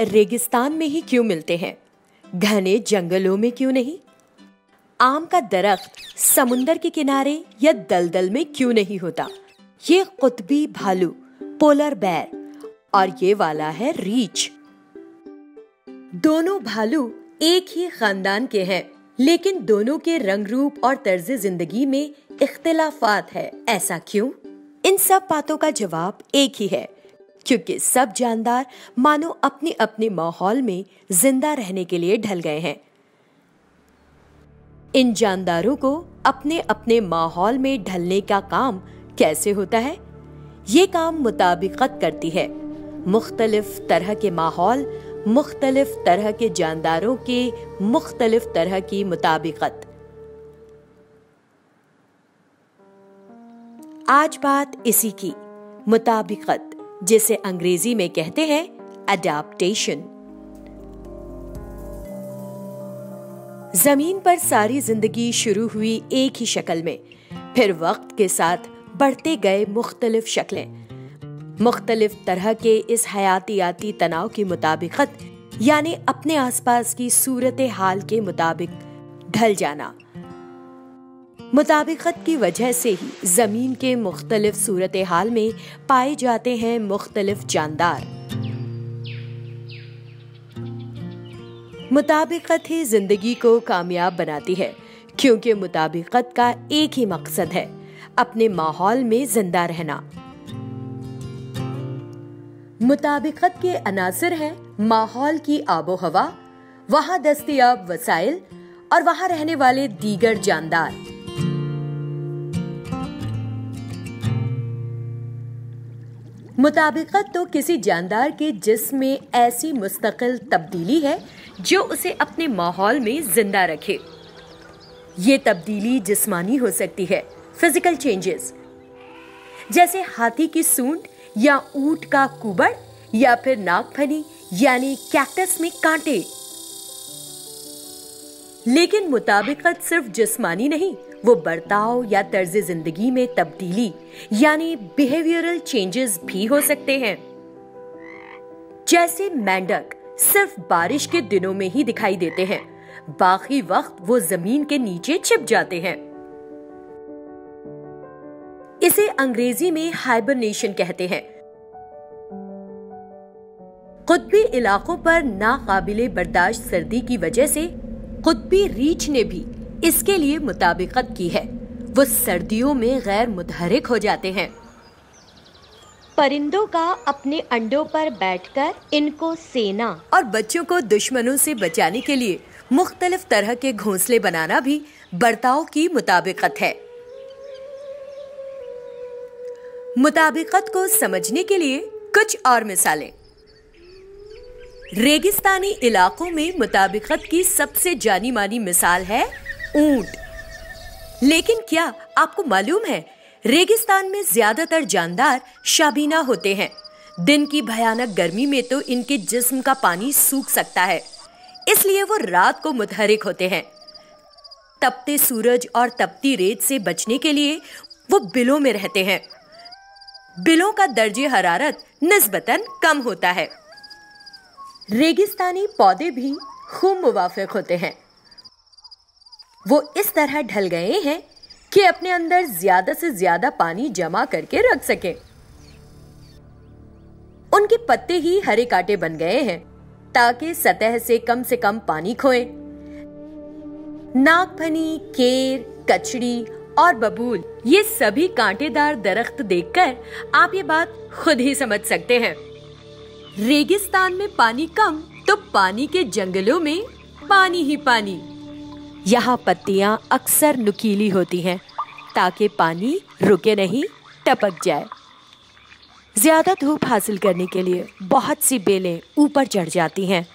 रेगिस्तान में ही क्यों मिलते हैं? घने जंगलों में क्यों नहीं? आम का दरख्त समुंदर के किनारे या दलदल में क्यों नहीं होता? ये कुतबी भालू, पोलर बेर, और ये वाला है रीछ। दोनों भालू एक ही खानदान के हैं, लेकिन दोनों के रंग रूप और तर्ज जिंदगी में इख्तिलाफात है। ऐसा क्यों? इन सब बातों का जवाब एक ही है, क्योंकि सब जानदार मानो अपने अपने माहौल में जिंदा रहने के लिए ढल गए हैं। इन जानदारों को अपने अपने माहौल में ढलने का काम कैसे होता है? ये काम मुताबिकत करती है। मुख्तलिफ तरह के माहौल, मुख्तलिफ तरह के जानदारों के मुख्तलिफ तरह की मुताबिकत। आज बात इसी की, मुताबिकत, जिसे अंग्रेजी में कहते हैं अडैप्टेशन। जमीन पर सारी जिंदगी शुरू हुई एक ही शक्ल में, फिर वक्त के साथ बढ़ते गए मुख्तलिफ शक्लें। मुख्तलिफ तरह के इस हयातियाती तनाव की मुताबिकत यानी अपने आसपास की सूरत हाल के मुताबिक ढल जाना। मुताबिकत की वजह से ही जमीन के मुख्तलिफ सूरत हाल में पाए जाते हैं मुख्तलिफ जानदार। मुताबिकत ही जिंदगी को कामयाब बनाती है, क्योंकि मुताबिकत का एक ही मकसद है, अपने माहौल में जिंदा रहना। मुताबिकत के अनासर हैं माहौल की आबो हवा, वहां दस्तयाब वसाइल और वहां रहने वाले दीगर जानदार। मुताबिकत तो किसी जानदार के जिस्म में ऐसी मुस्तकिल तब्दीली है जो उसे अपने माहौल में जिंदा रखे। ये तब्दीली जिस्मानी हो सकती है, फिजिकल चेंजेस, जैसे हाथी की सूंड या ऊंट का कुबड़, या फिर नागफनी यानी कैक्टस में कांटे। लेकिन मुताबिकत सिर्फ जिस्मानी नहीं, वो बर्ताव या तर्ज जिंदगी में तब्दीली यानी बिहेवियरल चेंजेस भी हो सकते हैं। जैसे मेंढक सिर्फ बारिश के दिनों में ही दिखाई देते हैं, बाकी वक्त वो जमीन के नीचे छिप जाते हैं। इसे अंग्रेजी में हाइबरनेशन कहते हैं। कुतबी इलाकों पर नाकाबिले बर्दाश्त सर्दी की वजह से कुतबी रीछ ने भी इसके लिए मुताबिकत की है। वो सर्दियों में गैर मुतहरिक हो जाते हैं। परिंदों का अपने अंडों पर बैठकर इनको सेना और बच्चों को दुश्मनों से बचाने के लिए मुख्तलिफ तरह के घोंसले बनाना भी बर्ताव की मुताबिकत है। मुताबिकत को समझने के लिए कुछ और मिसालें। रेगिस्तानी इलाकों में मुताबिकत की सबसे जानी मानी मिसाल है ऊंट। लेकिन क्या आपको मालूम है, रेगिस्तान में ज्यादातर जानदार शाबीना होते हैं। दिन की भयानक गर्मी में तो इनके जिस्म का पानी सूख सकता है, इसलिए वो रात को मुतहरिक होते हैं। तपते सूरज और तपती रेत से बचने के लिए वो बिलों में रहते हैं। बिलों का दर्जे हरारत निस्बतन कम होता है। रेगिस्तानी पौधे भी खूब मुवाफिक होते हैं। वो इस तरह ढल गए हैं कि अपने अंदर ज्यादा से ज्यादा पानी जमा करके रख सकें। उनके पत्ते ही हरे कांटे बन गए हैं ताकि सतह से कम पानी खोएं। नागफनी, केर, कचड़ी और बबूल, ये सभी कांटेदार दरख्त देखकर आप ये बात खुद ही समझ सकते हैं। रेगिस्तान में पानी कम तो पानी के जंगलों में पानी ही पानी। यहाँ पत्तियां अक्सर नुकीली होती हैं ताकि पानी रुके नहीं, टपक जाए। ज्यादा धूप हासिल करने के लिए बहुत सी बेलें ऊपर चढ़ जाती हैं।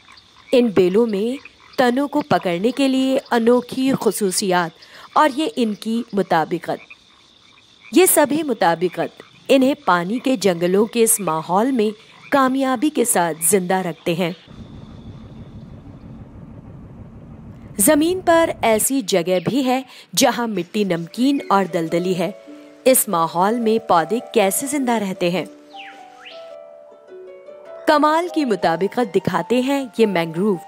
इन बेलों में तनों को पकड़ने के लिए अनोखी खुसूसियात और ये इनकी मुताबिकत, ये सभी मुताबिकत इन्हें पानी के जंगलों के इस माहौल में कामयाबी के साथ जिंदा रखते हैं। जमीन पर ऐसी जगह भी है जहां मिट्टी नमकीन और दलदली है। इस माहौल में पौधे कैसे जिंदा रहते हैं? कमाल की मुताबिकत दिखाते हैं ये मैंग्रोव।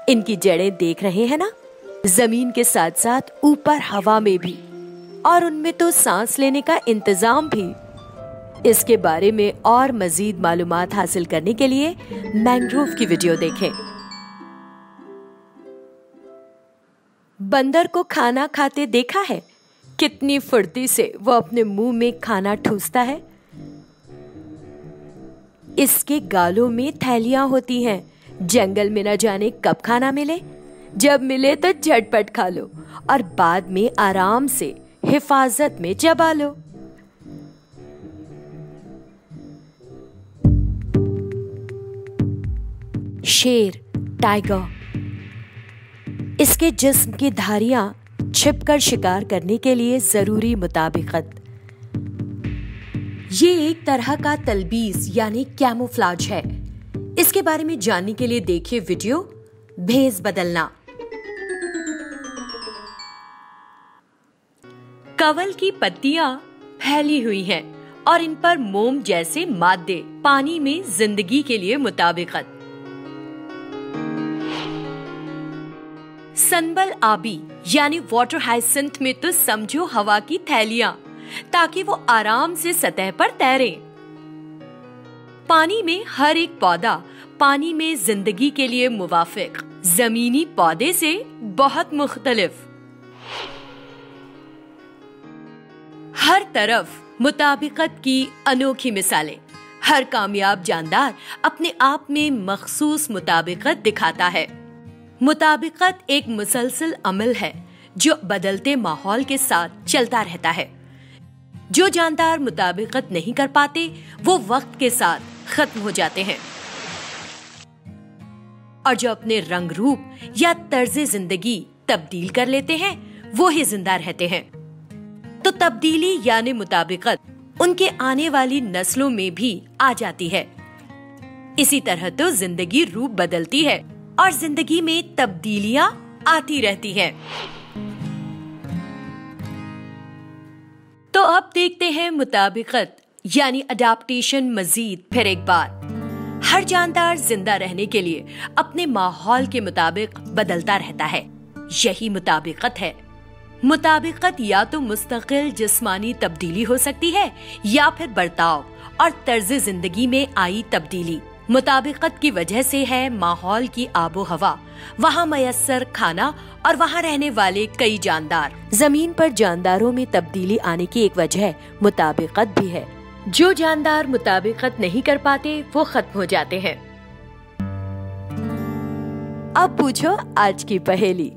इनकी जड़ें देख रहे हैं ना, जमीन के साथ साथ ऊपर हवा में भी, और उनमें तो सांस लेने का इंतजाम भी। इसके बारे में और मजीद मालूमात हासिल करने के लिए मैंग्रोव की वीडियो देखें। बंदर को खाना खाते देखा है? कितनी फुर्ती से वो अपने मुंह में खाना ठूसता है। इसके गालों में थैलियां होती हैं। जंगल में न जाने कब खाना मिले, जब मिले तो झटपट खा लो और बाद में आराम से हिफाजत में चबा लो। शेर, टाइगर, इसके जिस्म की धारियां छिपकर शिकार करने के लिए जरूरी मुताबिकत। ये एक तरह का तलबीस यानी कैमोफ्लाज है। इसके बारे में जानने के लिए देखिए वीडियो भेस बदलना। कवल की पत्तियां फैली हुई हैं और इन पर मोम जैसे मादे पानी में जिंदगी के लिए मुताबिकत। सनबल आबी यानी वाटर हाइसिंथ में तो समझो हवा की थैलियां, ताकि वो आराम से सतह पर तैरे। पानी में हर एक पौधा पानी में जिंदगी के लिए मुवाफिक, जमीनी पौधे से बहुत मुख्तलिफ। हर तरफ मुताबिकत की अनोखी मिसालें। हर कामयाब जानदार अपने आप में मखसूस मुताबिकत दिखाता है। मुताबिकत एक मुसलसल अमल है जो बदलते माहौल के साथ चलता रहता है। जो जानदार मुताबिकत नहीं कर पाते वो वक्त के साथ खत्म हो जाते हैं, और जो अपने रंग रूप या तर्ज जिंदगी तब्दील कर लेते हैं वो ही जिंदा रहते हैं। तो तब्दीली यानी मुताबिकत उनके आने वाली नस्लों में भी आ जाती है। इसी तरह तो जिंदगी रूप बदलती है और जिंदगी में तब्दीलियां आती रहती हैं। तो अब देखते हैं मुताबिकत यानी अडैप्टेशन मजीद फिर एक बार। हर जानदार जिंदा रहने के लिए अपने माहौल के मुताबिक बदलता रहता है। यही मुताबिकत है। मुताबिकत या तो मुस्तकिल जिस्मानी तब्दीली हो सकती है या फिर बर्ताव और तर्ज जिंदगी में आई तब्दीली। मुताबिकत की वजह से है माहौल की आबो हवा, वहाँ मयस्सर खाना और वहाँ रहने वाले कई जानदार। जमीन पर जानदारों में तब्दीली आने की एक वजह मुताबिकत भी है। जो जानदार मुताबिकत नहीं कर पाते वो खत्म हो जाते हैं। अब पूछो आज की पहेली।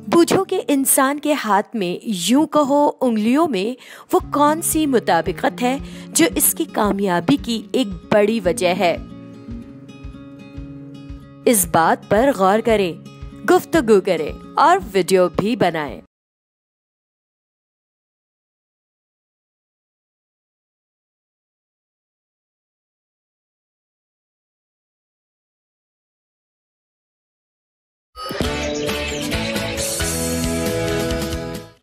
पूछो कि इंसान के हाथ में, यूं कहो उंगलियों में, वो कौन सी मुताबिकत है जो इसकी कामयाबी की एक बड़ी वजह है। इस बात पर गौर करें, गुफ्तगू करें और वीडियो भी बनाएं।